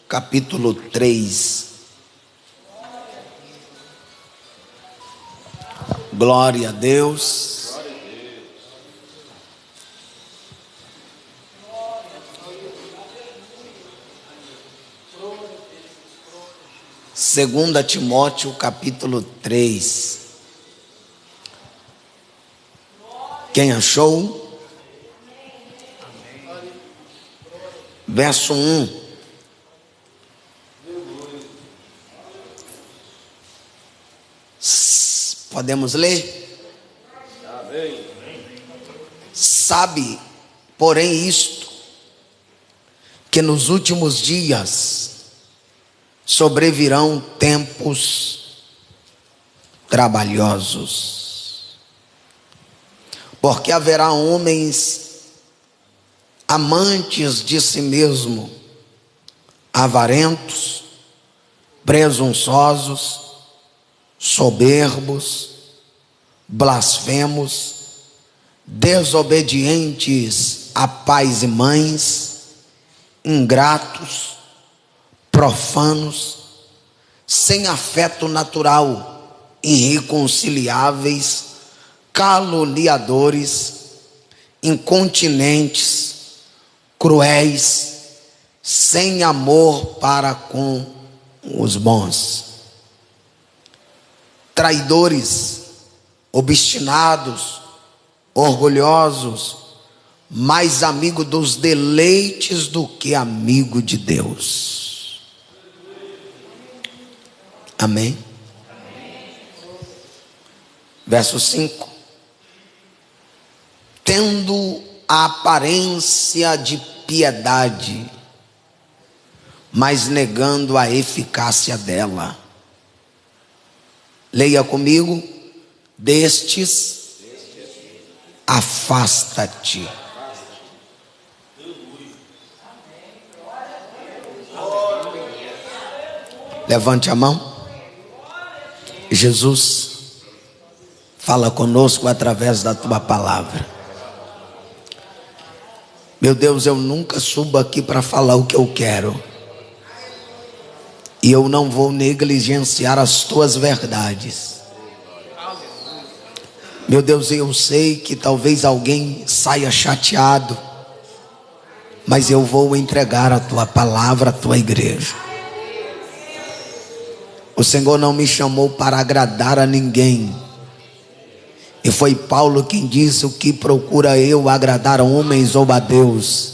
capítulo 3. Glória a Deus. Segunda Timóteo, capítulo 3. Quem achou? Verso 1. Podemos ler? Amém. Sabe, porém, isto, que nos últimos dias sobrevirão tempos trabalhosos, porque haverá homens amantes de si mesmo, avarentos, presunçosos, soberbos, blasfemos, desobedientes a pais e mães, ingratos, profanos, sem afeto natural, irreconciliáveis, caluniadores, incontinentes, cruéis, sem amor para com os bons, traidores, obstinados, orgulhosos, mais amigo dos deleites do que amigo de Deus. Amém? Verso 5. Tendo a aparência de piedade, mas negando a eficácia dela. Leia comigo. Destes, afasta-te. Levante a mão. Jesus, fala conosco através da tua palavra. Meu Deus, eu nunca subo aqui para falar o que eu quero, e eu não vou negligenciar as tuas verdades. Meu Deus, eu sei que talvez alguém saia chateado, mas eu vou entregar a tua palavra à tua igreja. O Senhor não me chamou para agradar a ninguém, e foi Paulo quem disse: o que procura eu agradar a homens ou a Deus?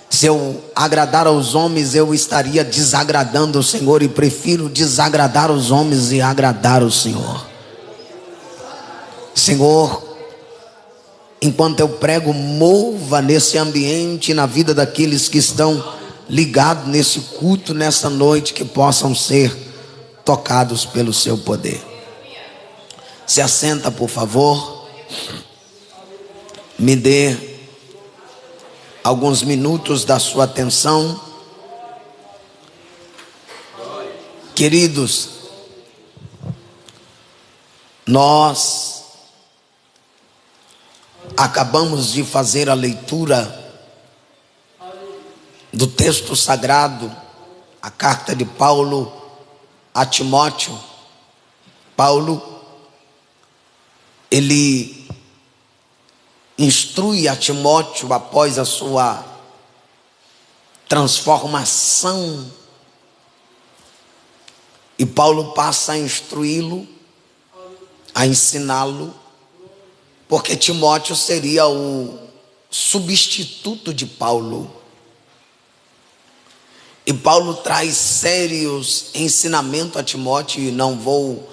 Se eu agradar aos homens, eu estaria desagradando o Senhor, e prefiro desagradar os homens e agradar o Senhor. Senhor, enquanto eu prego, mova nesse ambiente, na vida daqueles que estão ligados nesse culto, nessa noite, que possam ser tocados pelo seu poder. Se assenta, por favor. Me dê alguns minutos da sua atenção. Queridos, nós acabamos de fazer a leitura do texto sagrado, a carta de Paulo a Timóteo. Paulo, ele instrui a Timóteo após a sua transformação, e Paulo passa a instruí-lo, a ensiná-lo, porque Timóteo seria o substituto de Paulo. E Paulo traz sérios ensinamentos a Timóteo, e não vou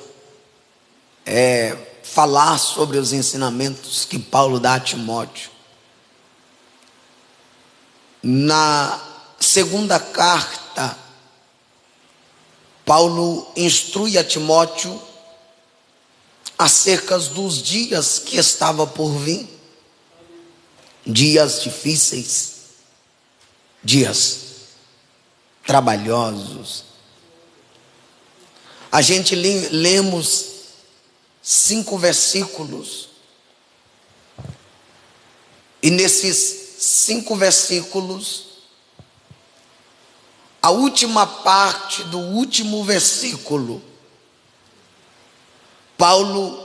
falar sobre os ensinamentos que Paulo dá a Timóteo. Na segunda carta, Paulo instrui a Timóteo acerca dos dias que estava por vir, dias difíceis, dias trabalhosos. A gente lemos 5 versículos, e nesses 5 versículos a última parte do último versículo, Paulo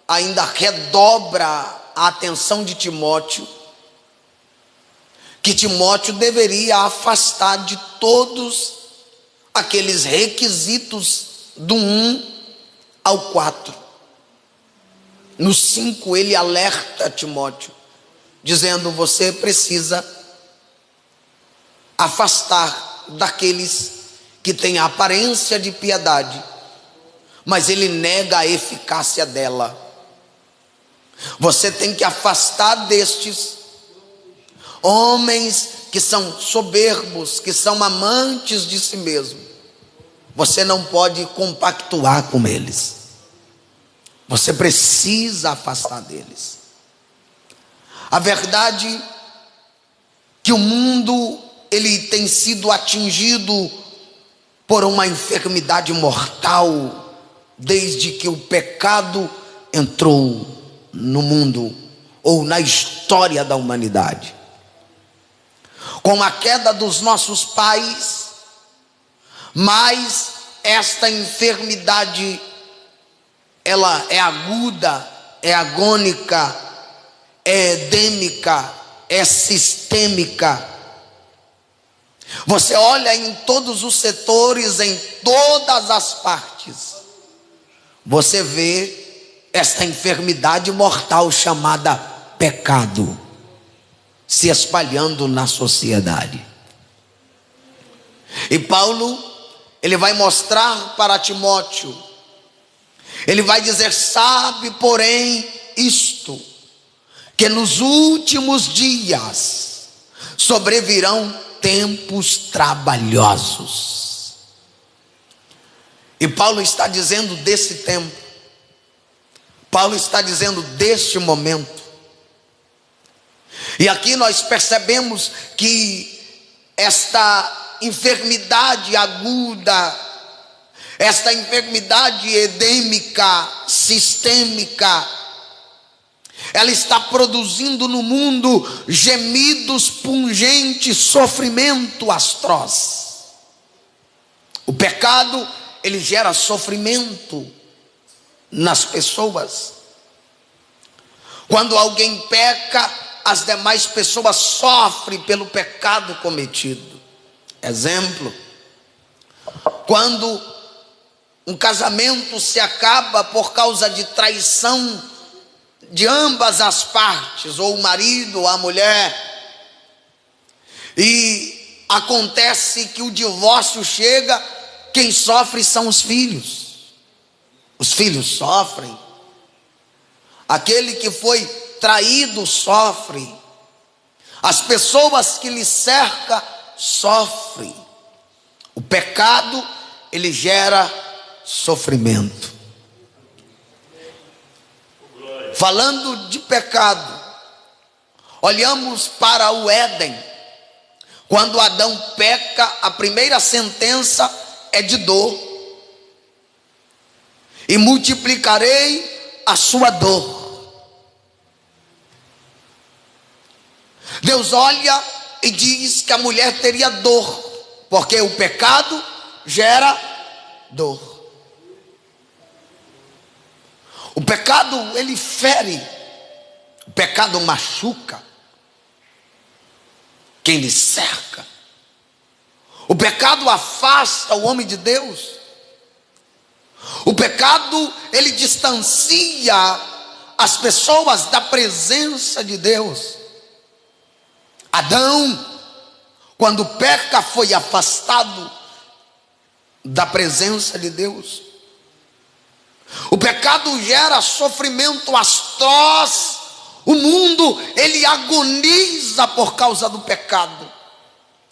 ainda redobra a atenção de Timóteo, que Timóteo deveria afastar de todos aqueles requisitos do 1 ao 4. No 5 ele alerta Timóteo, dizendo: você precisa afastar daqueles que têm a aparência de piedade, mas ele nega a eficácia dela. Você tem que afastar destes homens que são soberbos, que são amantes de si mesmo. Você não pode compactuar com eles. Você precisa afastar deles. A verdade é que o mundo, ele tem sido atingido por uma enfermidade mortal desde que o pecado entrou no mundo, ou na história da humanidade. Com a queda dos nossos pais, mas esta enfermidade, ela é aguda, é agônica, é endêmica, é sistêmica. Você olha em todos os setores, em todas as partes, você vê esta enfermidade mortal chamada pecado se espalhando na sociedade. E Paulo, ele vai mostrar para Timóteo, ele vai dizer: sabe, porém, isto, que nos últimos dias sobrevirão tempos trabalhosos. E Paulo está dizendo desse tempo, Paulo está dizendo deste momento. E aqui nós percebemos que esta enfermidade aguda, esta enfermidade endêmica, sistêmica, ela está produzindo no mundo gemidos pungentes, sofrimento atroz. O pecado, ele gera sofrimento nas pessoas. Quando alguém peca, as demais pessoas sofrem pelo pecado cometido. Exemplo: quando um casamento se acaba por causa de traição de ambas as partes, ou o marido ou a mulher, e acontece que o divórcio chega, quem sofre são os filhos. Os filhos sofrem. Aquele que foi traído sofre. As pessoas que lhe cercam sofrem. O pecado, ele gera sofrimento. Falando de pecado, olhamos para o Éden. Quando Adão peca, a primeira sentença é de dor. E multiplicarei a sua dor. Deus olha e diz que a mulher teria dor, porque o pecado gera dor. O pecado, ele fere. O pecado machuca quem lhe cerca. O pecado afasta o homem de Deus. O pecado, ele distancia as pessoas da presença de Deus. Adão, quando peca, foi afastado da presença de Deus. O pecado gera sofrimento atroz. O mundo, ele agoniza por causa do pecado.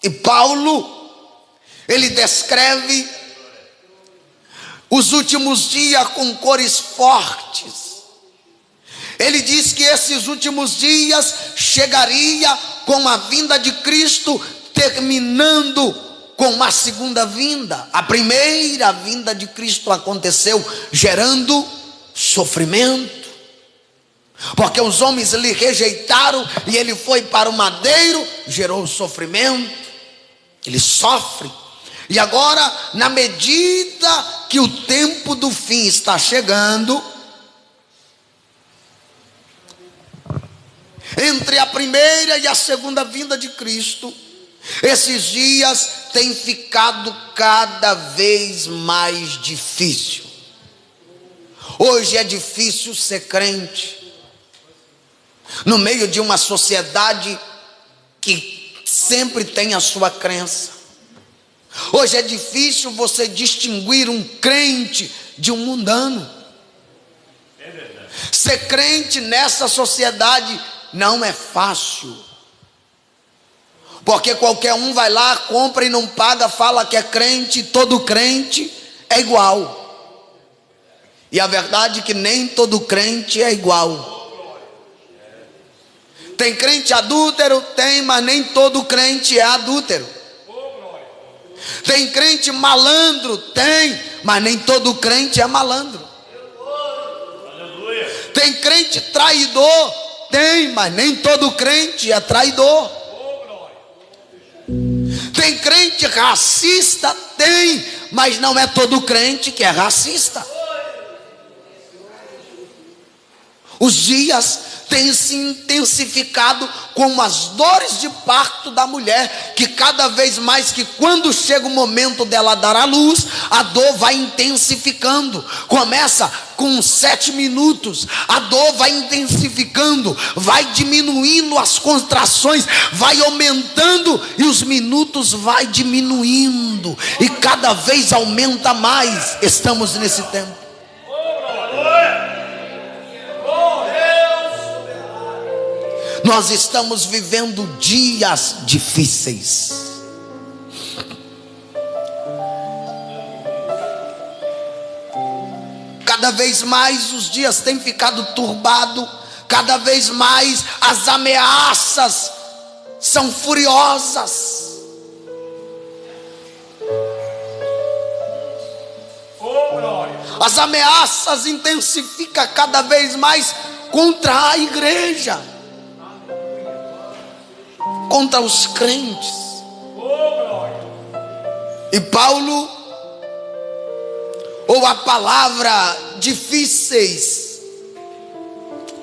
E Paulo, ele descreve os últimos dias com cores fortes. Ele diz que esses últimos dias chegaria com a vinda de Cristo, terminando com uma segunda vinda. A primeira vinda de Cristo aconteceu gerando sofrimento, porque os homens lhe rejeitaram e ele foi para o madeiro, gerou sofrimento. Ele sofre. E agora, na medida que o tempo do fim está chegando, entre a primeira e a segunda vinda de Cristo, esses dias têm ficado cada vez mais difícil. Hoje é difícil ser crente, no meio de uma sociedade que sempre tem a sua crença. Hoje é difícil você distinguir um crente de um mundano. Ser crente nessa sociedade não é fácil, porque qualquer um vai lá, compra e não paga, fala que é crente, todo crente é igual. E a verdade é que nem todo crente é igual. Tem crente adúltero? Tem, mas nem todo crente é adúltero. Tem crente malandro? Tem, mas nem todo crente é malandro. Tem crente traidor? Tem, mas nem todo crente é traidor. Tem crente racista? Tem, mas não é todo crente que é racista. Os dias têm se intensificado como as dores de parto da mulher, que cada vez mais, que quando chega o momento dela dar à luz, a dor vai intensificando. Começa com 7 minutos, a dor vai intensificando, vai diminuindo as contrações, vai aumentando e os minutos vai diminuindo, e cada vez aumenta mais. Estamos nesse tempo. Nós estamos vivendo dias difíceis. Cada vez mais os dias têm ficado turbados, cada vez mais as ameaças são furiosas. As ameaças intensificam cada vez mais contra a igreja, contra os crentes. E Paulo, ou a palavra difíceis,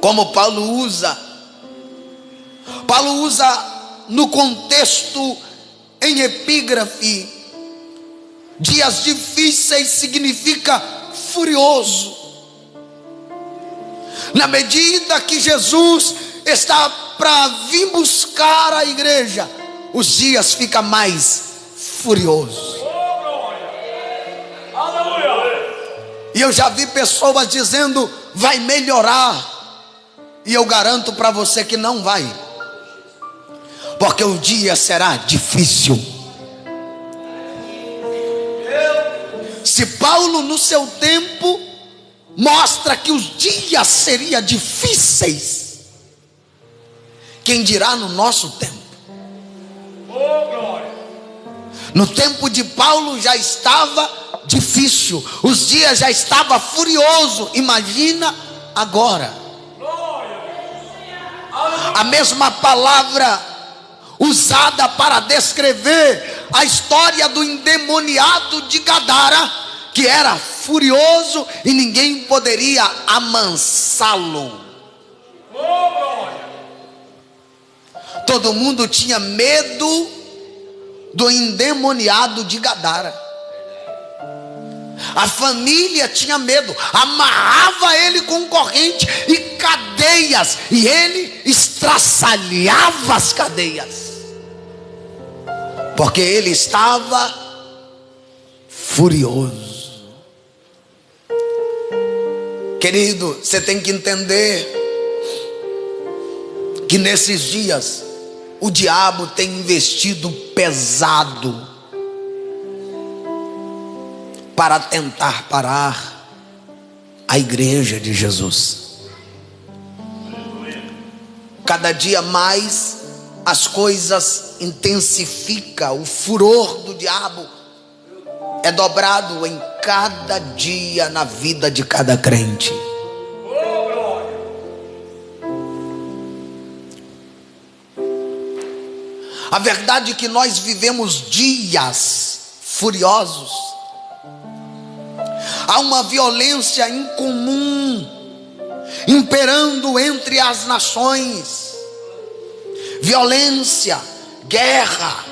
como Paulo usa no contexto em epígrafe. Dias difíceis significa furioso. Na medida que Jesus está para vir buscar a igreja, os dias ficam mais furiosos. E eu já vi pessoas dizendo vai melhorar, e eu garanto para você que não vai, porque o dia será difícil. Se Paulo no seu tempo mostra que os dias seriam difíceis, quem dirá no nosso tempo? No tempo de Paulo já estava difícil, os dias já estavam furiosos. Imagina agora. A mesma palavra usada para descrever a história do endemoniado de Gadara, que era furioso e ninguém poderia amansá-lo. Todo mundo tinha medo do endemoniado de Gadara. A família tinha medo, amarrava ele com corrente e cadeias, e ele estraçalhava as cadeias, porque ele estava furioso. Querido, você tem que entender que nesses dias o diabo tem investido pesado para tentar parar a igreja de Jesus. Cada dia mais as coisas intensificam, o furor do diabo é dobrado em cada dia na vida de cada crente. A verdade é que nós vivemos dias furiosos. Há uma violência incomum imperando entre as nações. Violência, guerra.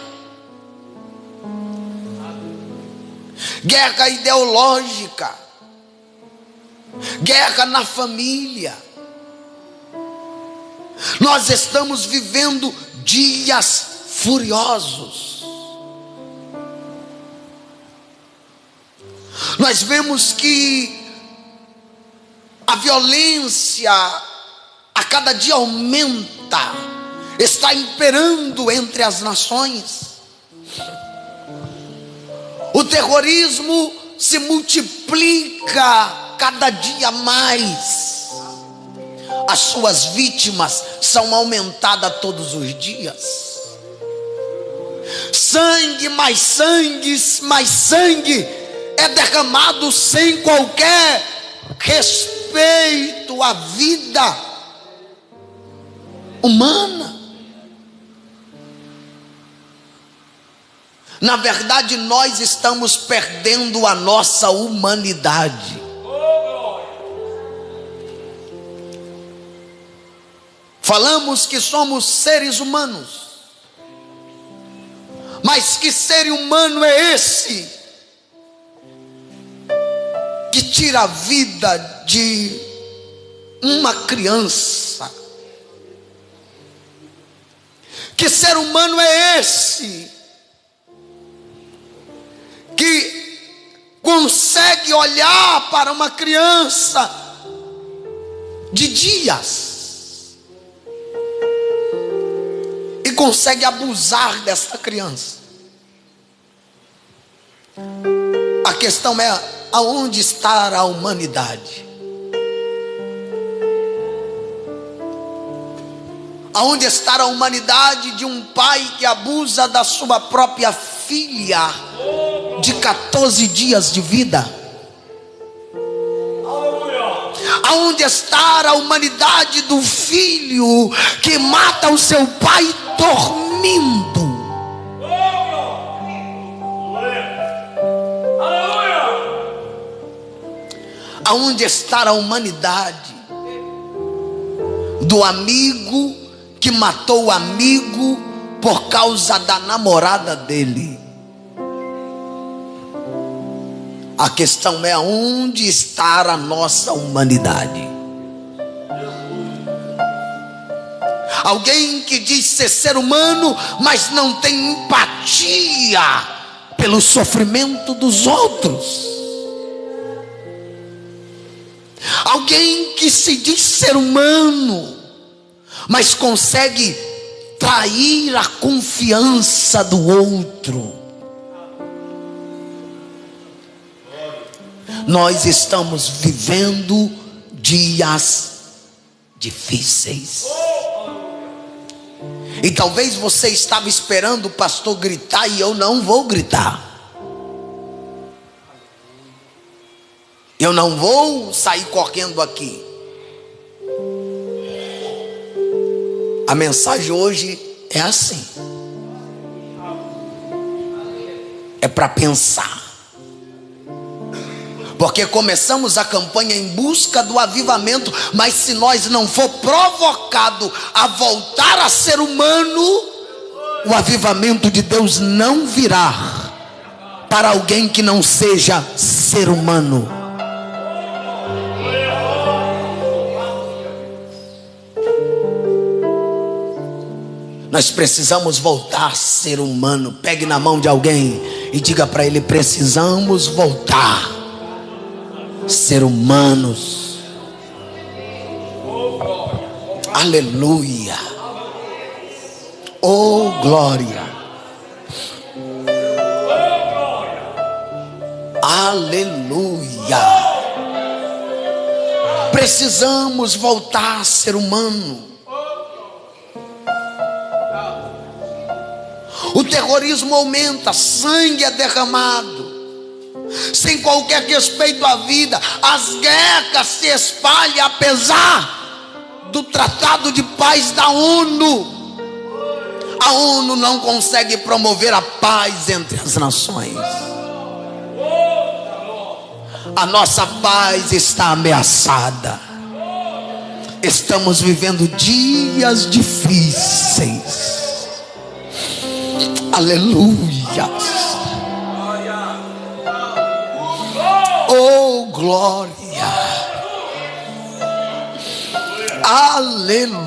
Guerra ideológica. Guerra na família. Nós estamos vivendo dias furiosos. Nós vemos que a violência a cada dia aumenta, está imperando entre as nações. O terrorismo se multiplica cada dia mais. As suas vítimas são aumentadas todos os dias. Sangue, mais sangue, mais sangue é derramado sem qualquer respeito à vida humana. Na verdade, nós estamos perdendo a nossa humanidade. Falamos que somos seres humanos, mas que ser humano é esse que tira a vida de uma criança? Que ser humano é esse que consegue olhar para uma criança de dias e consegue abusar dessa criança? A questão é: aonde está a humanidade? Aonde está a humanidade de um pai que abusa da sua própria filha de 14 dias de vida? Aonde está a humanidade do filho que mata o seu pai dormindo? Aonde está a humanidade do amigo que matou o amigo por causa da namorada dele? A questão é: aonde está a nossa humanidade? Alguém que diz ser humano, mas não tem empatia pelo sofrimento dos outros. Alguém que se diz ser humano, mas consegue trair a confiança do outro. Nós estamos vivendo dias difíceis. E talvez você estava esperando o pastor gritar, e eu não vou gritar. Eu não vou sair correndo aqui. A mensagem hoje é assim. É para pensar. Porque começamos a campanha em busca do avivamento, mas se nós não for provocado a voltar a ser humano, o avivamento de Deus não virá para alguém que não seja ser humano. Nós precisamos voltar a ser humano. Pegue na mão de alguém e diga para ele: precisamos voltar a ser humanos. Aleluia. Oh, glória. Aleluia. Precisamos voltar a ser humano. O terrorismo aumenta, sangue é derramado, sem qualquer respeito à vida. As guerras se espalham, apesar do Tratado de Paz da ONU. A ONU não consegue promover a paz entre as nações. a nossa paz está ameaçada. Estamos vivendo dias difíceis. Aleluia. Oh, glória. Aleluia.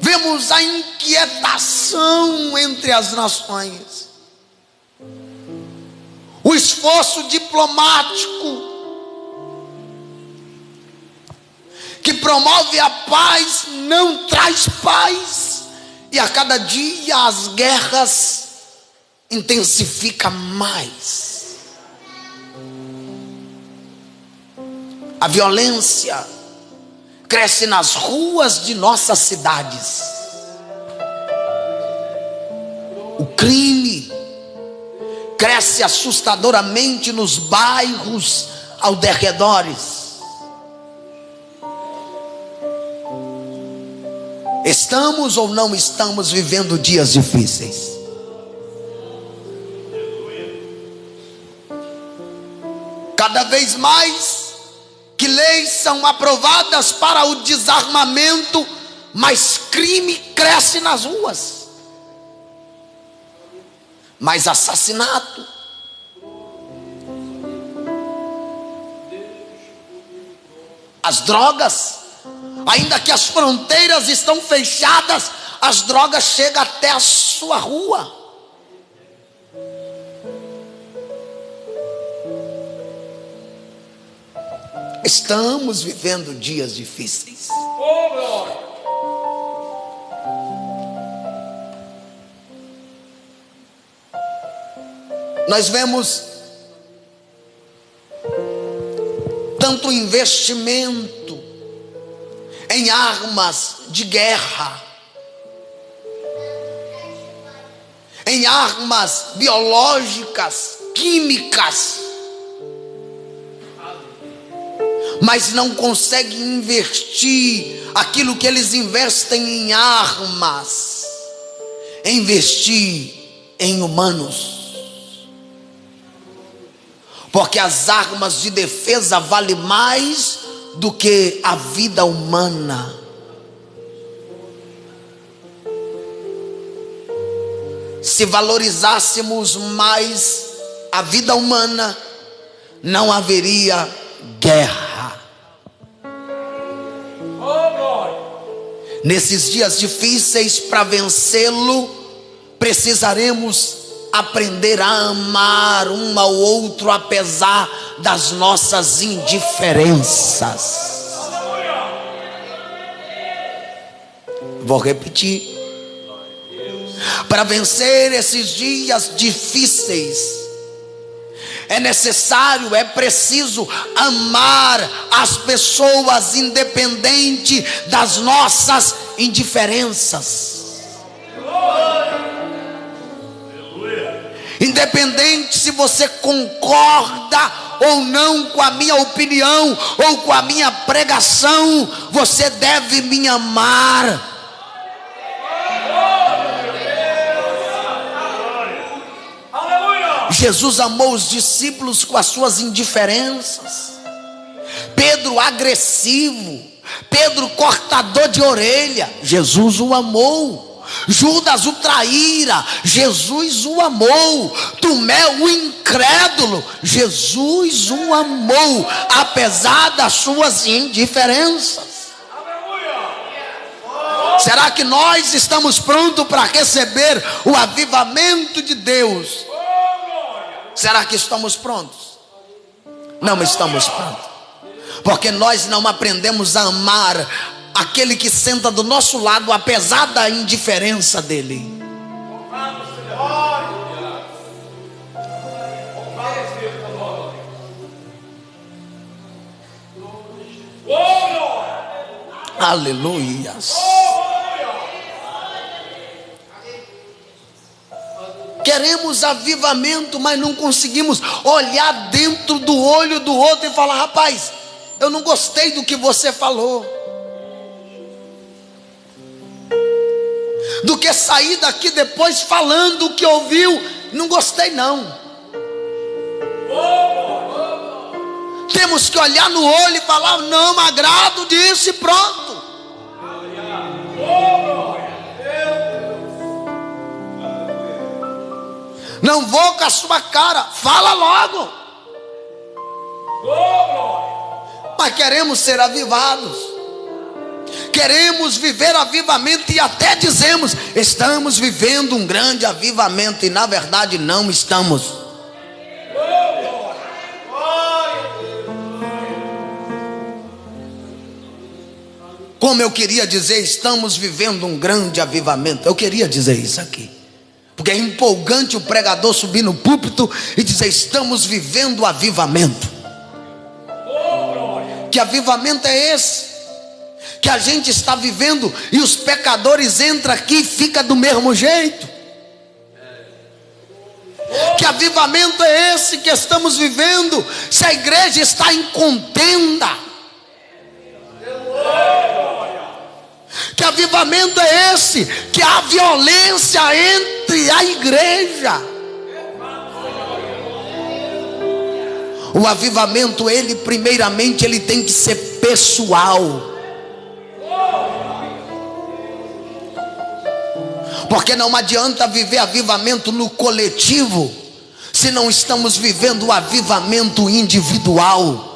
Vemos a inquietação entre as nações, o esforço diplomático que promove a paz não traz paz, e a cada dia as guerras intensificam mais. A violência cresce nas ruas de nossas cidades. O crime cresce assustadoramente nos bairros ao derredores. Estamos ou não estamos vivendo dias difíceis? Cada vez mais que leis são aprovadas para o desarmamento, mais crime cresce nas ruas, mais assassinato. As drogas, ainda que as fronteiras estão fechadas, as drogas chegam até a sua rua. Estamos vivendo dias difíceis. Nós vemos tanto investimento em armas de guerra, em armas biológicas, químicas, mas não conseguem investir aquilo que eles investem em armas, investir em humanos, porque as armas de defesa valem mais do que a vida humana. Se valorizássemos mais a vida humana, não haveria guerra. Nesses dias difíceis, para vencê-lo, precisaremos aprender a amar um ao outro, apesar das nossas indiferenças. Vou repetir. Para vencer esses dias difíceis, é necessário, é preciso amar as pessoas, independente das nossas indiferenças. Independente se você concorda ou não com a minha opinião ou com a minha pregação, você deve me amar. Jesus amou os discípulos com as suas indiferenças. Pedro agressivo, Pedro cortador de orelha, Jesus o amou. Judas o traíra, Jesus o amou. Tomé o incrédulo, Jesus o amou, apesar das suas indiferenças. Será que nós estamos prontos para receber o avivamento de Deus? Será que estamos prontos? Não estamos prontos, porque nós não aprendemos a amar aquele que senta do nosso lado, apesar da indiferença dele. Aleluia. Queremos avivamento, mas não conseguimos olhar dentro do olho do outro e falar: rapaz, eu não gostei do que você falou. do que sair daqui depois falando o que ouviu. Não gostei não. Temos que olhar no olho e falar: não me agrado disso, e pronto. Não vou com a sua cara, fala logo. Mas queremos ser avivados, queremos viver avivamento, e até dizemos: estamos vivendo um grande avivamento, e na verdade não estamos. Como eu queria dizer, estamos vivendo um grande avivamento. Eu queria dizer isso aqui, porque é empolgante o pregador subir no púlpito e dizer: estamos vivendo avivamento. Que avivamento é esse que a gente está vivendo, e os pecadores entram aqui e ficam do mesmo jeito? Que avivamento é esse que estamos vivendo, se a igreja está em contenda? Que avivamento é esse que há violência entre a igreja? O avivamento, ele primeiramente, ele tem que ser pessoal. Porque não adianta viver avivamento no coletivo se não estamos vivendo o avivamento individual.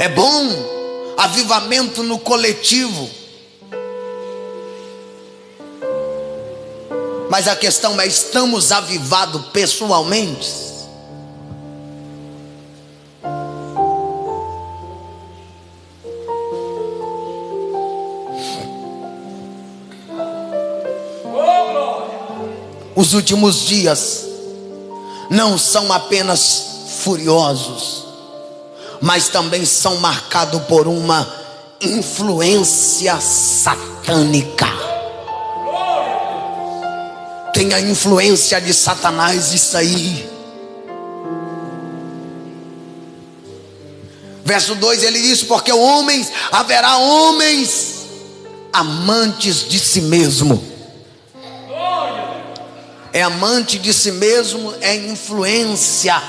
É bom avivamento no coletivo, mas a questão é: estamos avivados pessoalmente? Os últimos dias não são apenas furiosos, mas também são marcados por uma influência satânica. Tem a influência de Satanás, isso aí. Verso 2 ele diz: porque haverá homens amantes de si mesmo. É amante de si mesmo, é influência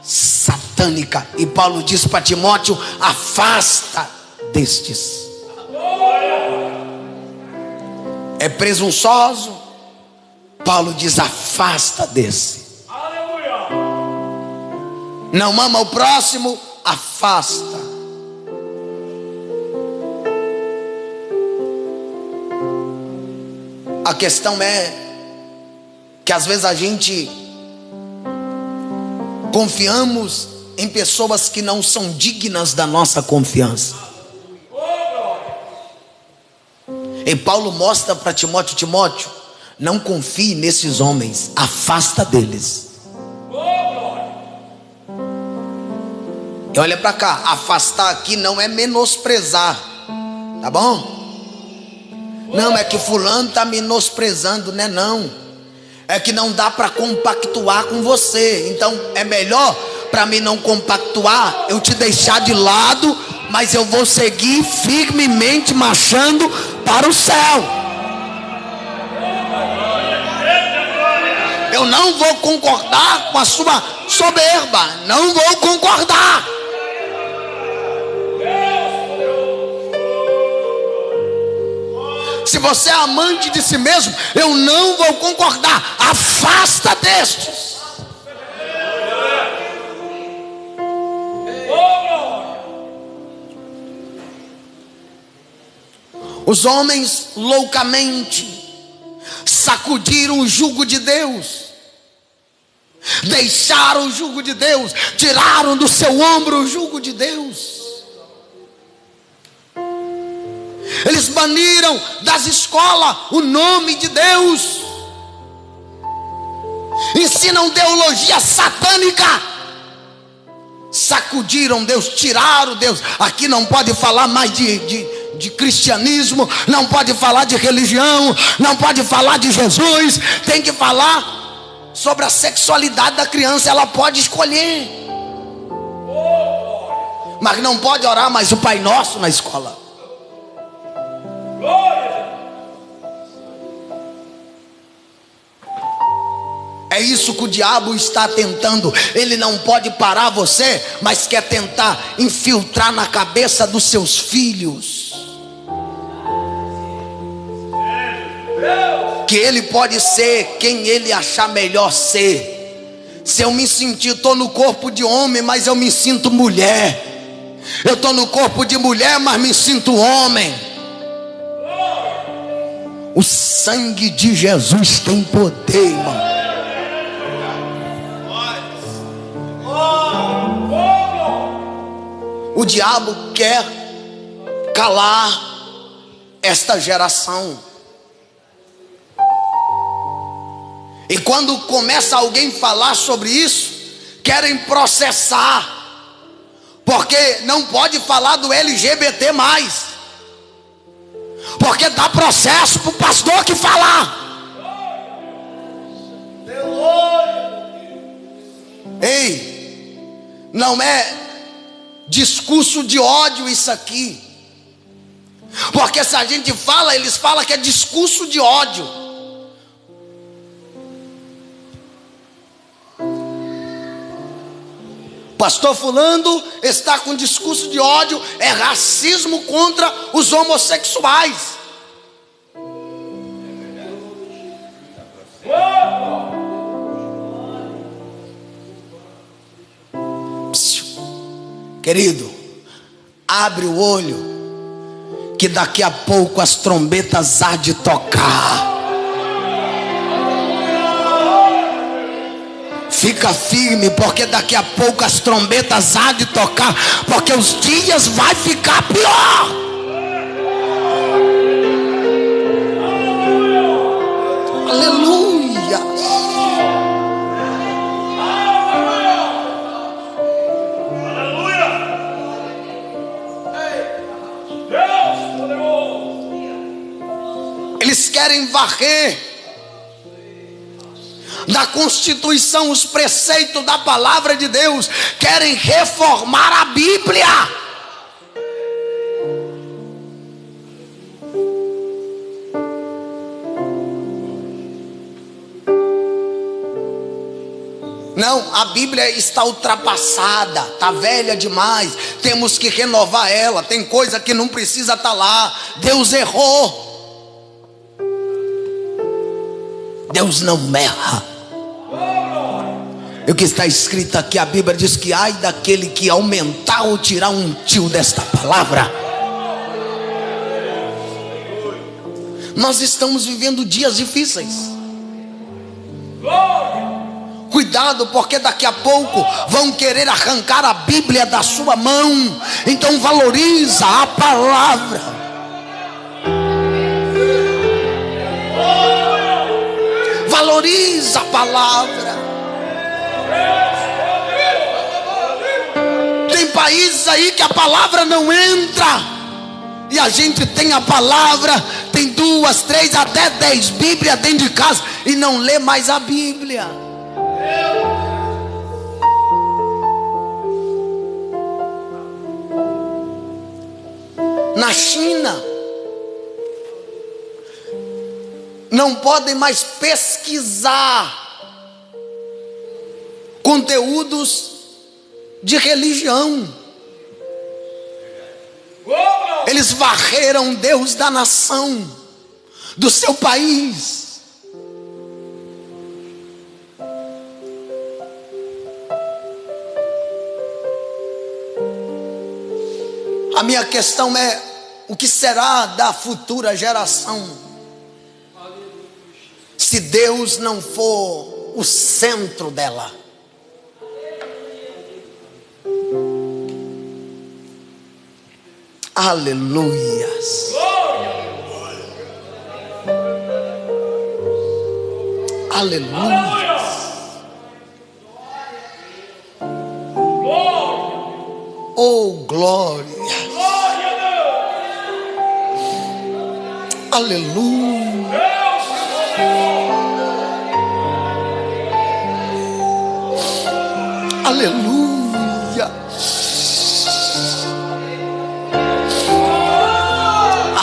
satânica. E Paulo diz para Timóteo: afasta destes. É presunçoso, Paulo diz: afasta desse. Não ama o próximo, afasta. A questão é que às vezes a gente confiamos em pessoas que não são dignas da nossa confiança. E Paulo mostra para Timóteo: Timóteo, não confie nesses homens, afasta deles. E olha para cá, afastar aqui não é menosprezar, tá bom? Não é que fulano está menosprezando, né? Não. É que não dá para compactuar com você. Então é melhor, para mim não compactuar, eu te deixar de lado, mas eu vou seguir firmemente marchando para o céu. Eu não vou concordar com a sua soberba, não vou concordar. Se você é amante de si mesmo, eu não vou concordar. Afasta destes. Os homens loucamente sacudiram o jugo de Deus, deixaram o jugo de Deus, tiraram do seu ombro o jugo de Deus. Eles baniram das escolas o nome de Deus, ensinam teologia satânica, sacudiram Deus, tiraram Deus. Aqui não pode falar mais de cristianismo, não pode falar de religião, não pode falar de Jesus. Tem que falar sobre a sexualidade da criança, ela pode escolher, mas não pode orar mais o Pai Nosso na escola. É isso que o diabo está tentando. Ele não pode parar você, mas quer tentar infiltrar na cabeça dos seus filhos que ele pode ser quem ele achar melhor ser. Se eu me sentir, estou no corpo de homem, mas eu me sinto mulher. Eu estou no corpo de mulher, mas me sinto homem. O sangue de Jesus tem poder, irmão. O diabo quer calar esta geração. E quando começa alguém falar sobre isso, querem processar. Porque não pode falar do LGBT mais. Porque dá processo para o pastor que falar. Ei, não é discurso de ódio isso aqui. Porque se a gente fala, eles falam que é discurso de ódio. Pastor fulano está com discurso de ódio, é racismo contra os homossexuais. Querido, abre o olho, que daqui a pouco as trombetas há de tocar. Fica firme, porque daqui a pouco as trombetas há de tocar, porque os dias vai ficar pior. Aleluia. Eles querem varrer da Constituição os preceitos da palavra de Deus, querem reformar a Bíblia. Não, a Bíblia está ultrapassada, está velha demais, temos que renovar ela, tem coisa que não precisa estar lá. Deus errou. Deus não erra. O que está escrito aqui, a Bíblia diz que ai daquele que aumentar ou tirar um tio desta palavra. Nós estamos vivendo dias difíceis. Cuidado, porque daqui a pouco vão querer arrancar a Bíblia da sua mão. Então valoriza a palavra. Valoriza a palavra. Tem países aí que a palavra não entra, e a gente tem a palavra, tem 2, 3, até 10 Bíblias dentro de casa e não lê mais a Bíblia. Na China não podem mais pesquisar conteúdos de religião. Eles varreram Deus da nação, do seu país. A minha questão é: o que será da futura geração se Deus não for o centro dela? Aleluias. Aleluias. Oh, glória. Aleluia. Aleluia.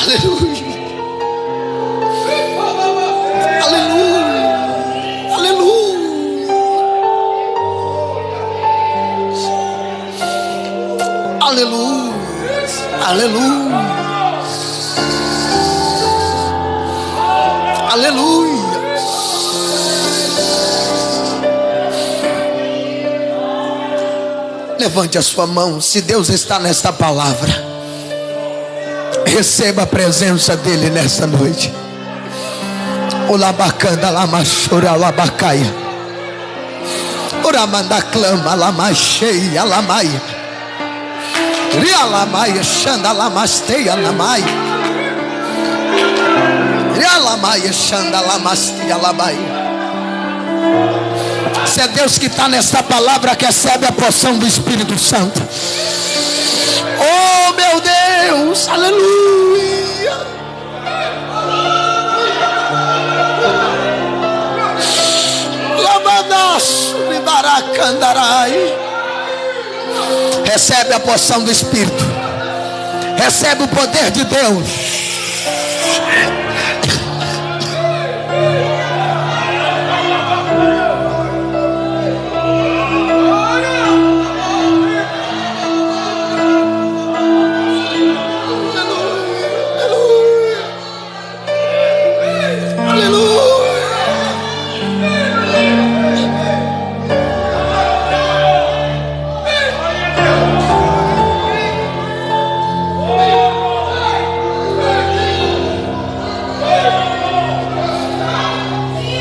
Aleluia. Aleluia. Aleluia. Aleluia, aleluia, aleluia. Levante a sua mão. Se Deus está nesta palavra, receba a presença dele nesta noite. O labacanda lamachura labacaia, oramanda clama lamacheia lamaia, ria lamaia xanda lamasteia lamaia, ria lamaia xanda lamasteia lamaia. Se é Deus que está nesta palavra, recebe a porção do Espírito Santo. Oh meu Deus, aleluia. Lamanaço me baracandarai. Recebe a porção do Espírito. Recebe o poder de Deus.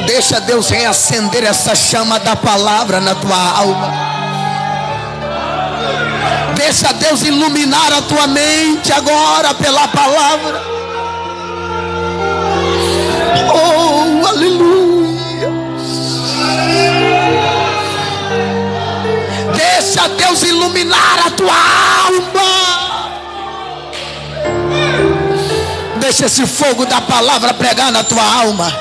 Deixa Deus reacender essa chama da palavra na tua alma. Deixa Deus iluminar a tua mente agora pela palavra. Oh, aleluia. Deixa Deus iluminar a tua alma. Deixa esse fogo da palavra pregar na tua alma.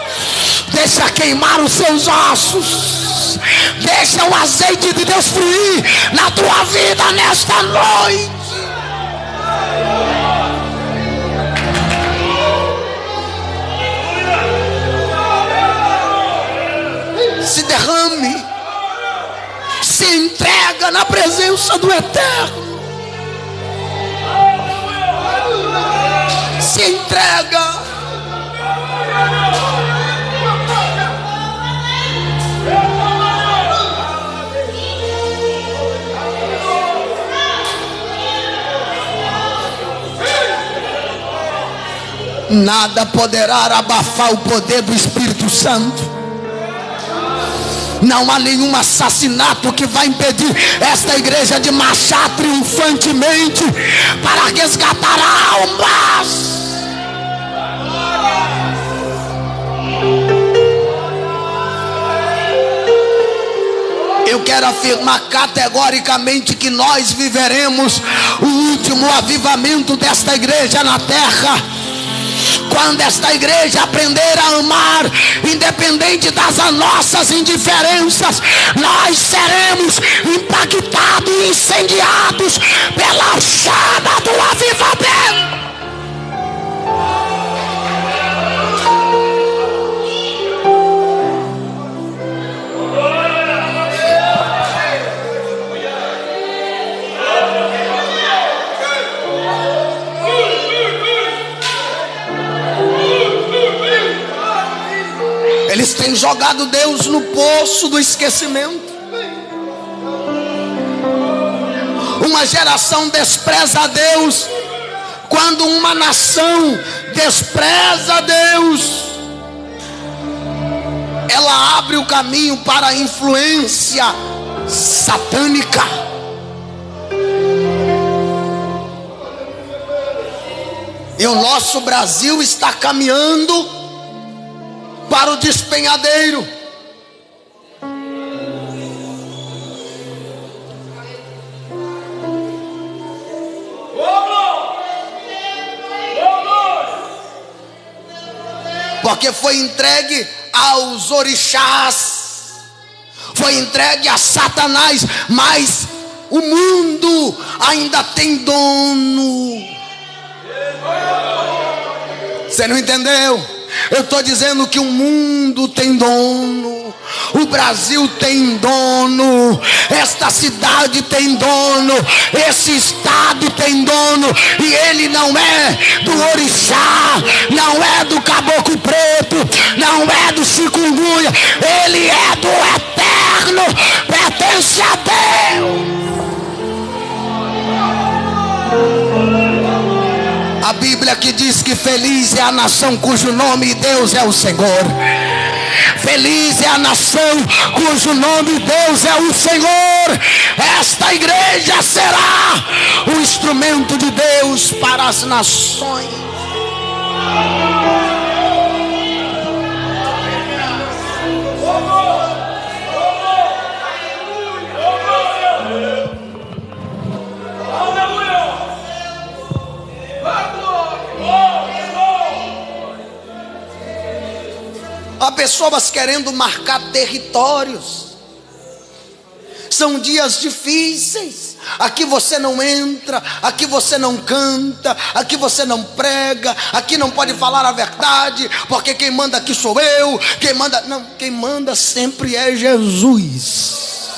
Deixa queimar os seus ossos. Deixa o azeite de Deus fluir na tua vida nesta noite. Se derrame. Se entrega na presença do Eterno. Se entrega. Nada poderá abafar o poder do Espírito Santo. Não há nenhum assassinato que vai impedir esta igreja de marchar triunfantemente para resgatar almas. Eu quero afirmar categoricamente que nós viveremos o último avivamento desta igreja na terra. Quando esta igreja aprender a amar, independente das nossas indiferenças, nós seremos impactados e incendiados pela chama do avivamento. Eles têm jogado Deus no poço do esquecimento. Uma geração despreza a Deus. Quando uma nação despreza a Deus, ela abre o caminho para a influência satânica. E o nosso Brasil está caminhando para o despenhadeiro. Porque foi entregue aos orixás, foi entregue a Satanás, mas o mundo ainda tem dono. Você não entendeu? Eu estou dizendo que o mundo tem dono. O Brasil tem dono, esta cidade tem dono, esse estado tem dono, e ele não é do orixá, não é do caboclo preto, não é do chikungunya, ele é do eterno, pertence a Deus. A Bíblia que diz que feliz é a nação cujo nome de Deus é o Senhor. Feliz é a nação cujo nome de Deus é o Senhor. Esta igreja será o instrumento de Deus para as nações. Há pessoas querendo marcar territórios. São dias difíceis. Aqui você não entra, aqui você não canta, aqui você não prega, aqui não pode falar a verdade, porque quem manda aqui sou eu, quem manda sempre é Jesus.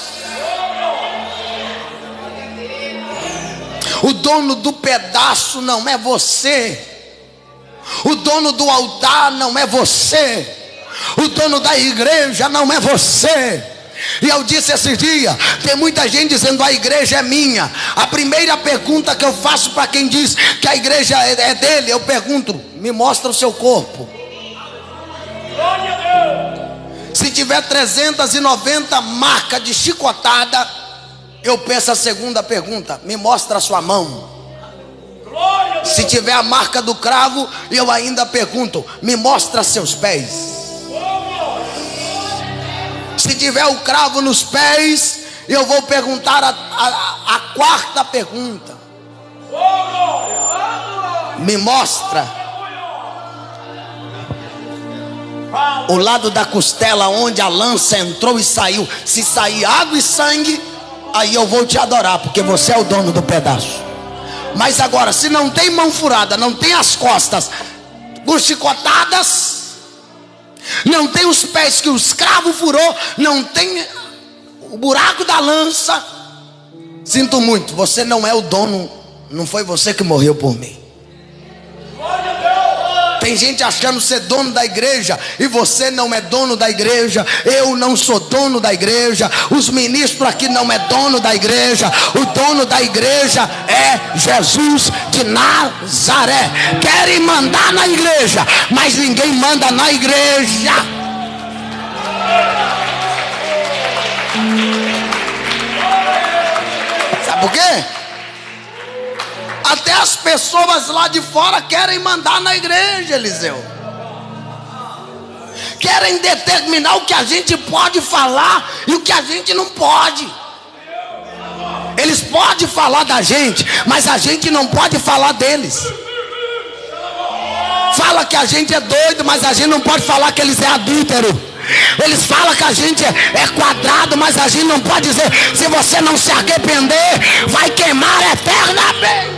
O dono do pedaço não é você. O dono do altar não é você. O dono da igreja não é você. E eu disse esse dia, tem muita gente dizendo a igreja é minha. A primeira pergunta que eu faço para quem diz que a igreja é dele, eu pergunto: me mostra o seu corpo. Se tiver 390 marcas de chicotada, eu peço a segunda pergunta: me mostra a sua mão. Se tiver a marca do cravo, eu ainda pergunto: me mostra seus pés. Se tiver o cravo nos pés, eu vou perguntar a quarta pergunta: me mostra o lado da costela onde a lança entrou e saiu. Se sair água e sangue, aí eu vou te adorar, porque você é o dono do pedaço. Mas agora, se não tem mão furada, não tem as costas com chicotadas, não tem os pés que o escravo furou, não tem o buraco da lança, sinto muito, você não é o dono. Não foi você que morreu por mim. Tem gente achando ser dono da igreja, e você não é dono da igreja. Eu não sou dono da igreja. Os ministros aqui não é dono da igreja. O dono da igreja é Jesus de Nazaré. Querem mandar na igreja, mas ninguém manda na igreja. Sabe por quê? Até as pessoas lá de fora querem mandar na igreja, Eliseu. Querem determinar o que a gente pode falar e o que a gente não pode. Eles podem falar da gente, mas a gente não pode falar deles. Fala que a gente é doido, mas a gente não pode falar que eles é adúltero. Eles falam que a gente é quadrado, mas a gente não pode dizer: se você não se arrepender, vai queimar eternamente.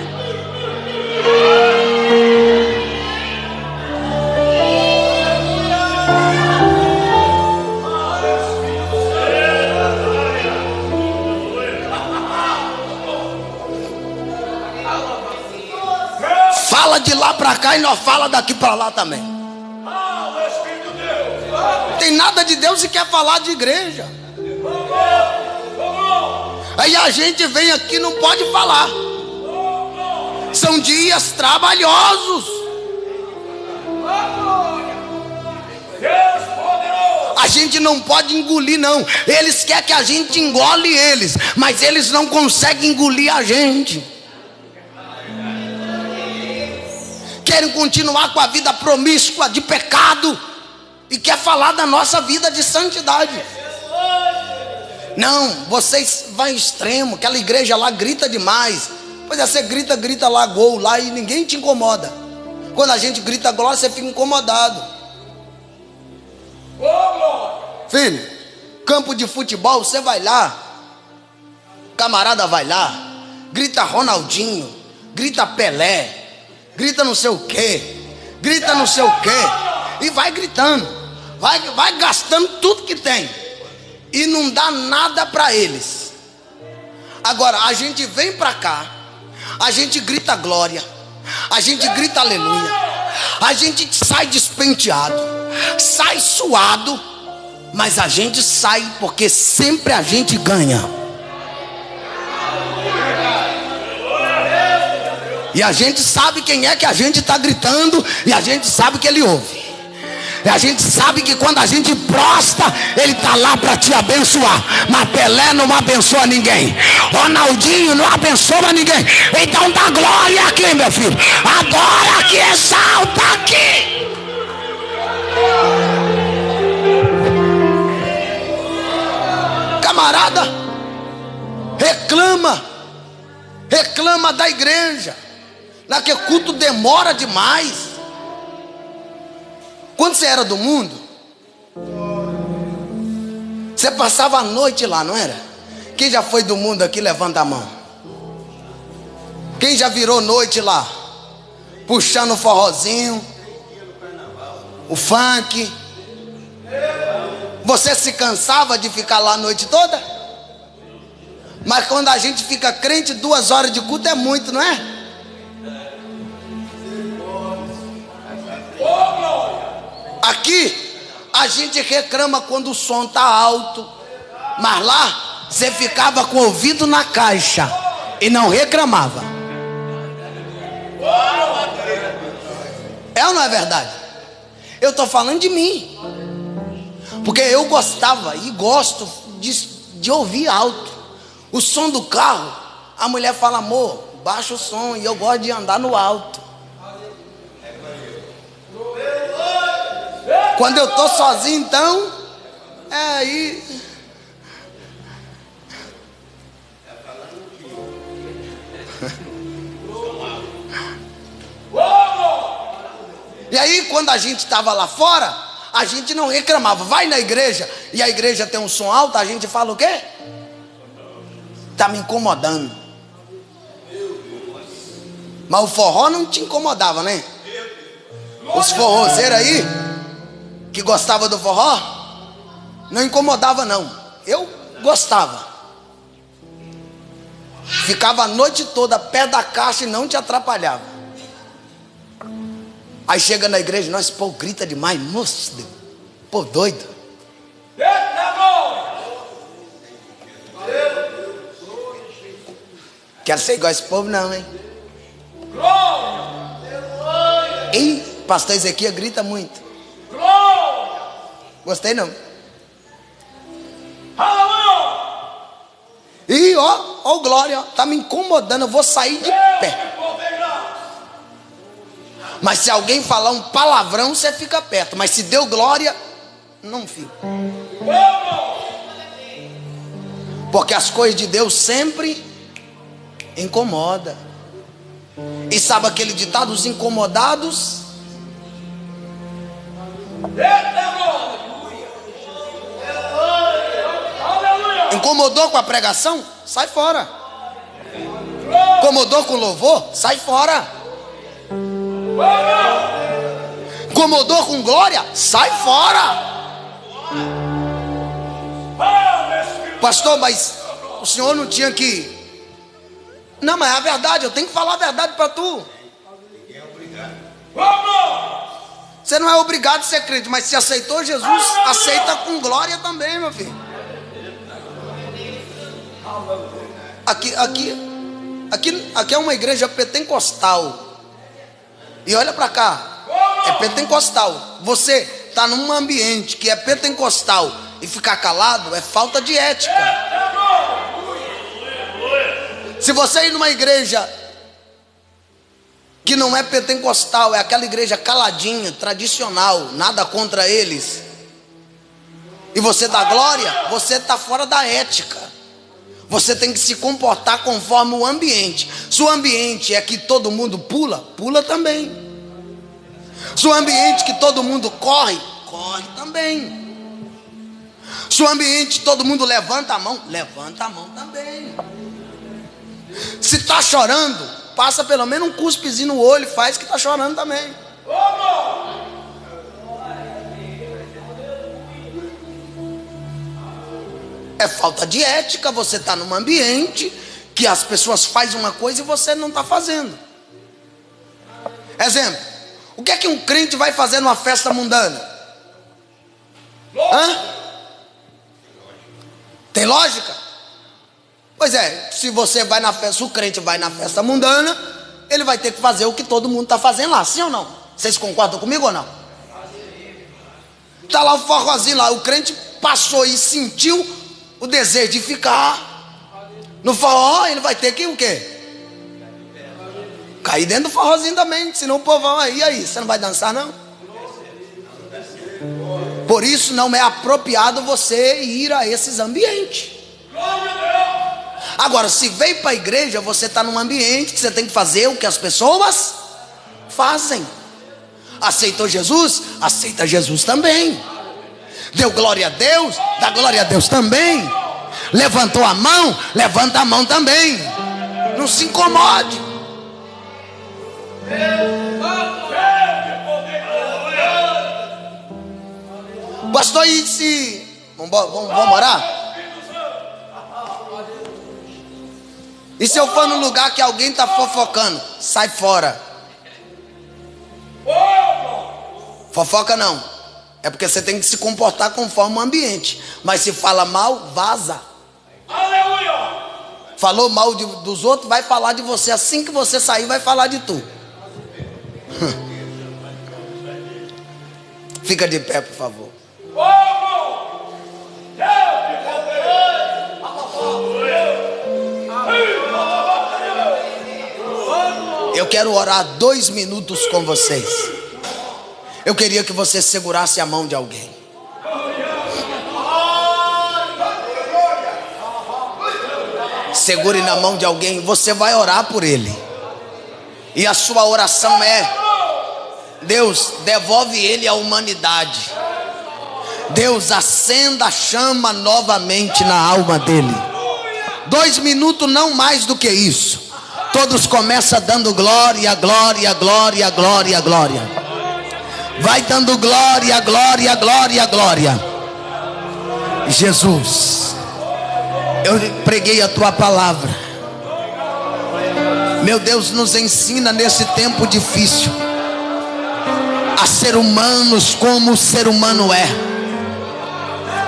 Fala de lá para cá e nós fala daqui para lá também. Tem nada de Deus e quer falar de igreja. Aí a gente vem aqui e não pode falar. São dias trabalhosos. A gente não pode engolir, não. Eles querem que a gente engole eles, mas eles não conseguem engolir a gente. Querem continuar com a vida promíscua de pecado e quer falar da nossa vida de santidade. Não, vocês vão ao extremo. Aquela igreja lá grita demais. Pois é, você grita lá gol lá e ninguém te incomoda. Quando a gente grita glória, você fica incomodado. Filho, campo de futebol, você vai lá, camarada vai lá, grita Ronaldinho, grita Pelé, grita não sei o que, grita não sei o que, e vai gritando, vai gastando tudo que tem. e não dá nada para eles. Agora a gente vem para cá, a gente grita glória, a gente grita aleluia, a gente sai despenteado, sai suado, mas a gente sai porque sempre a gente ganha. E a gente sabe quem é que a gente está gritando, e a gente sabe que ele ouve. E a gente sabe que quando a gente prostra, ele está lá para te abençoar. Mas Pelé não abençoa ninguém, Ronaldinho não abençoa ninguém. Então dá glória aqui, meu filho. Agora que exalta aqui. Camarada reclama da igreja, naquele culto demora demais. Quando você era do mundo, você passava a noite lá, não era? Quem já foi do mundo aqui, levanta a mão. Quem já virou noite lá, puxando o forrozinho, o funk? Você se cansava de ficar lá a noite toda? Mas quando a gente fica crente, 2 horas de culto é muito, não é? Aqui a gente reclama quando o som está alto, mas lá você ficava com o ouvido na caixa e não reclamava. É ou não é verdade? Eu estou falando de mim, porque eu gostava e gosto de ouvir alto. O som do carro, a mulher fala: amor, baixa o som, e eu gosto de andar no alto. Quando eu estou sozinho, então, é aí. E aí, quando a gente estava lá fora, a gente não reclamava. Vai na igreja e a igreja tem um som alto, a gente fala o quê? Está me incomodando. Mas o forró não te incomodava, né? Os forrozeiros aí, que gostava do forró, não incomodava não. Eu gostava. Ficava a noite toda perto da caixa e não te atrapalhava. Aí chega na igreja, nós, pô, grita demais, moço, pô, doido. Quero ser igual esse povo não, hein? E pastor Ezequiel grita muito. Gostei não. E ó glória, ó, tá me incomodando, eu vou sair de pé. Mas se alguém falar um palavrão, você fica perto. Mas se deu glória, não fica. Porque as coisas de Deus sempre incomoda. E sabe aquele ditado, os incomodados? Incomodou com a pregação? Sai fora. Incomodou com o louvor? Sai fora. Incomodou com glória? Sai fora. Pastor, mas o senhor não tinha que... Não, mas é a verdade, eu tenho que falar a verdade para tu. Você não é obrigado a ser crente, mas se aceitou Jesus, aceita com glória também, meu filho. Aqui é uma igreja pentecostal. E olha para cá, é pentecostal. Você está num ambiente que é pentecostal e ficar calado é falta de ética. Se você ir numa igreja que não é pentecostal, é aquela igreja caladinha, tradicional, nada contra eles, e você dá glória, você está fora da ética. Você tem que se comportar conforme o ambiente. Se o ambiente é que todo mundo pula, pula também. Se o ambiente que todo mundo corre, corre também. Se o ambiente todo mundo levanta a mão também. Se está chorando, passa pelo menos um cuspezinho no olho, faz que está chorando também. É falta de ética. Você está num ambiente que as pessoas fazem uma coisa e você não está fazendo. Exemplo: o que é que um crente vai fazer numa festa mundana? Hã? Tem lógica? Pois é, se você vai na festa, se o crente vai na festa mundana, ele vai ter que fazer o que todo mundo está fazendo lá, sim ou não? Vocês concordam comigo ou não? Está lá o forrozinho lá, o crente passou e sentiu o desejo de ficar no forró, ele vai ter que o quê? Cair dentro do forrozinho também, senão o povo vai, e aí, você não vai dançar não? Por isso não é apropriado você ir a esses ambientes. Agora, se veio para a igreja, você está num ambiente que você tem que fazer o que as pessoas fazem. Aceitou Jesus? Aceita Jesus também. Deu glória a Deus? Dá glória a Deus também. Levantou a mão? Levanta a mão também. Não se incomode. Pastor, e se... Vamos orar? E se eu for num lugar que alguém está fofocando? Sai fora. Fofoca não. É porque você tem que se comportar conforme o ambiente. Mas se fala mal, vaza. Aleluia. Falou mal dos outros, vai falar de você. Assim que você sair, vai falar de tu. Fica de pé, por favor. Eu quero orar 2 minutos com vocês. Eu queria que você segurasse a mão de alguém. Segure na mão de alguém. Você vai orar por ele. E a sua oração é: Deus, devolve ele à humanidade. Deus, acenda a chama novamente na alma dele. 2 minutos, não mais do que isso. Todos começam dando glória, glória, glória, glória, glória. Vai dando glória, glória, glória, glória. Jesus, eu preguei a tua palavra. Meu Deus, nos ensina nesse tempo difícil a ser humanos como o ser humano é.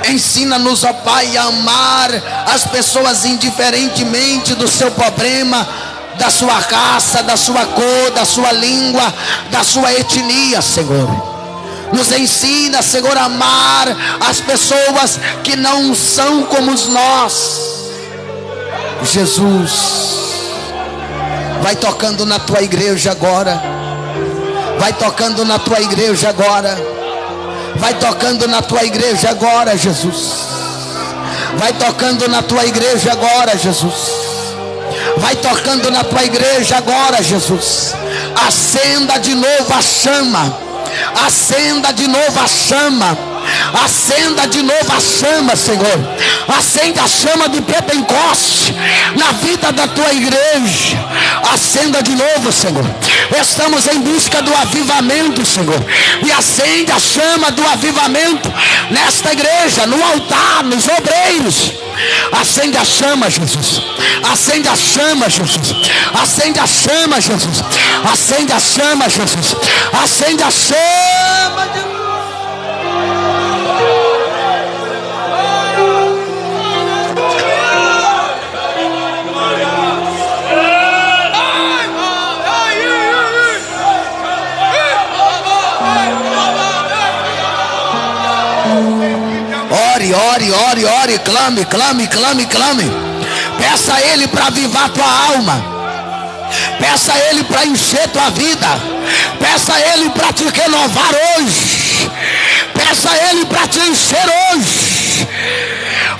Ensina-nos, ó Pai, a amar as pessoas indiferentemente do seu problema, da sua raça, da sua cor, da sua língua, da sua etnia, Senhor. Nos ensina, Senhor, a amar as pessoas que não são como nós. Jesus, vai tocando na tua igreja agora. Vai tocando na tua igreja agora. Vai tocando na tua igreja agora, Jesus. Vai tocando na tua igreja agora, Jesus. Vai tocando na tua igreja agora, Jesus. Acenda de novo a chama. Acenda de novo a chama. Acenda de novo a chama, Senhor. Acenda a chama do Pentecoste na vida da tua igreja. Acenda de novo, Senhor. Estamos em busca do avivamento, Senhor. E acende a chama do avivamento nesta igreja, no altar, nos obreiros. Acende a chama, Jesus. Acende a chama, Jesus. Acende a chama, Jesus. Acende a chama, Jesus. Acende a chama, Jesus. Ore, clame. Peça a Ele para avivar tua alma. Peça a Ele para encher tua vida. Peça a Ele para te renovar hoje. Peça a Ele para te encher hoje.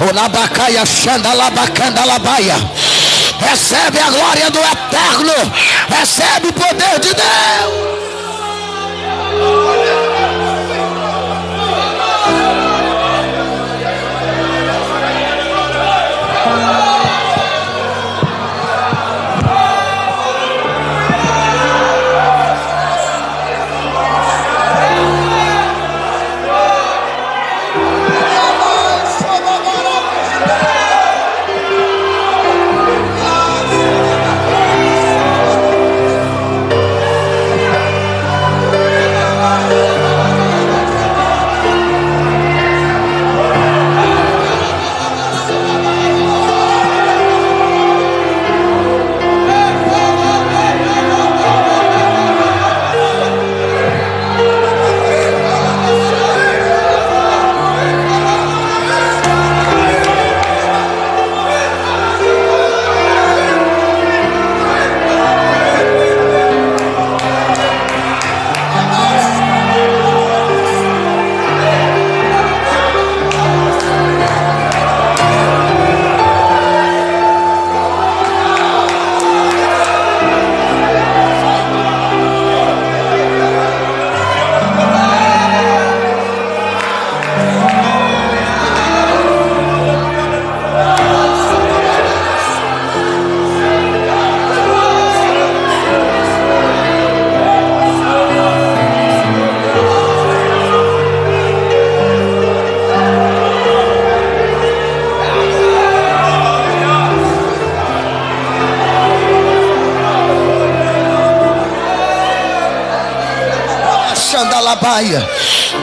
Olabacaia, xandalabacanda, labaia. Recebe a glória do Eterno. Recebe o poder de Deus. Xandalabaia.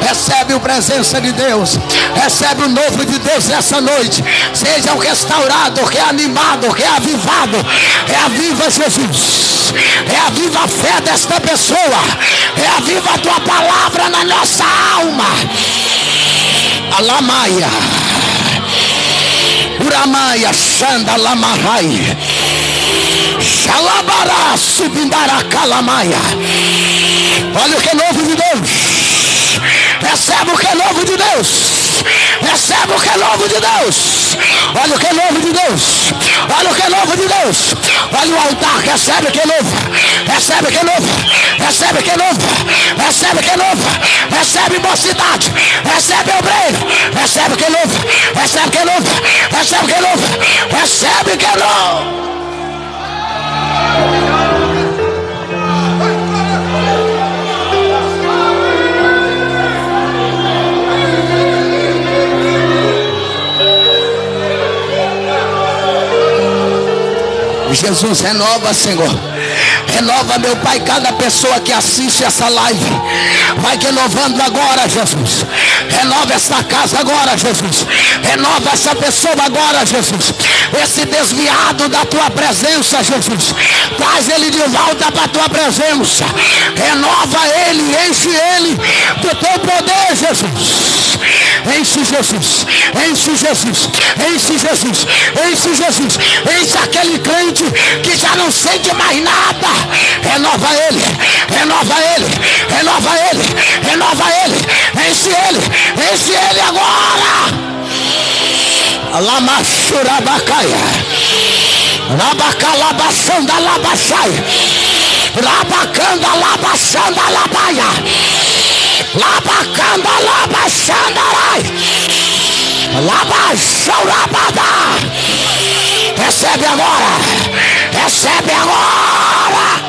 Recebe a presença de Deus. Recebe o novo de Deus nessa noite. Seja restaurado, reanimado, reavivado. Reaviva Jesus. Reaviva a fé desta pessoa. Reaviva a tua palavra na nossa alma. Alamaia. Uramaia Xanda Lamarai. Xalabará Subindará Calamaia. Olha o que é novo de Deus. Recebe o que é novo de Deus. Recebe o que é novo de Deus. Olha o que é novo de Deus. Olha o que é novo de Deus. Olha o altar. Recebe o que é novo. Recebe o que é novo. Recebe o que é novo. Recebe o que é novo. Recebe mocidade. Recebe obreiro. Recebe o que é novo. Recebe o que é novo. Recebe o que é novo. Recebe o que é novo. Jesus, renova, Senhor. Renova, meu Pai, cada pessoa que assiste essa live. Vai renovando agora, Jesus. Renova essa casa agora, Jesus. Renova essa pessoa agora, Jesus. Esse desviado da tua presença, Jesus. Traz ele de volta para a tua presença. Renova ele, enche ele do teu poder, Jesus. Enche Jesus, enche Jesus, enche Jesus, enche Jesus, enche aquele crente que já não sente mais nada. Renova ele, renova ele, renova ele, renova ele, enche ele agora. Lamachurabacaia, Rabacalabaçanda Labaxai, Rabacanda Labaxanda Labaia, Labacanda Labaxandarai, Labaxaurabada. Recebe agora, recebe agora.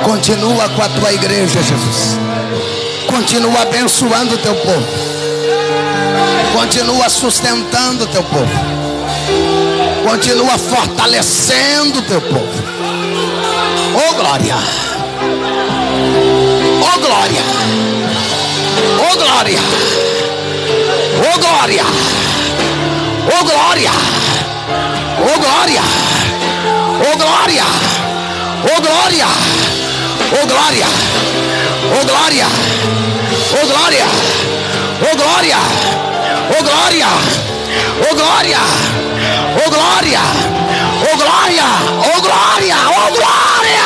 Continua com a tua igreja, Jesus. Continua abençoando o teu povo. Continua sustentando o teu povo. Continua fortalecendo o teu povo. Oh glória. Oh glória. Oh glória. Oh glória. Oh glória. Oh glória. Oh glória. Oh glória. Oh glória, oh glória, oh glória, oh glória, oh glória, oh glória, oh glória, oh glória, oh glória, oh glória.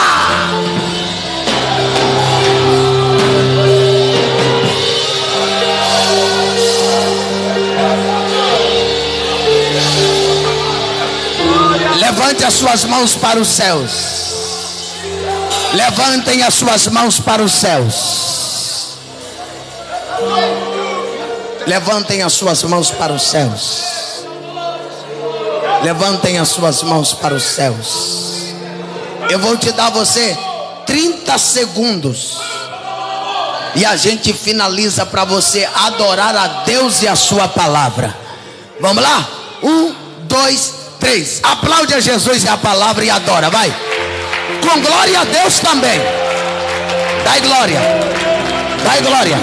Levante as suas mãos para os céus. Levantem as suas mãos para os céus. Levantem as suas mãos para os céus. Levantem as suas mãos para os céus. Eu vou te dar você 30 segundos. E a gente finaliza para você adorar a Deus e a sua palavra. Vamos lá? 1, 2, 3. Aplaude a Jesus e a palavra e adora, vai. Com glória a Deus também. Dai glória. Dai glória.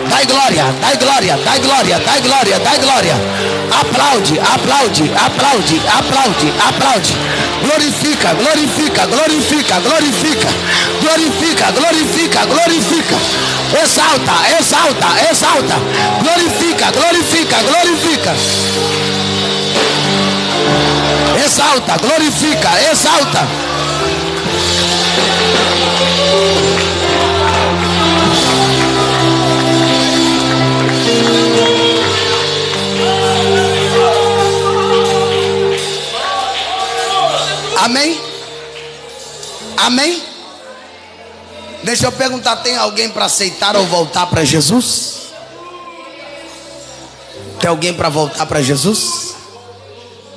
Dai glória. Dai glória. Dai glória. Dai glória. Dai glória. Aplaude. Aplaude. Aplaude. Aplaude. Aplaude. Glorifica. Glorifica. Glorifica. Glorifica. Glorifica. Glorifica. Glorifica. Exalta. Exalta. Exalta. Glorifica. Glorifica. Glorifica. Exalta. Glorifica. Exalta. Amém? Amém? Deixa eu perguntar, tem alguém para aceitar ou voltar para Jesus? Tem alguém para voltar para Jesus?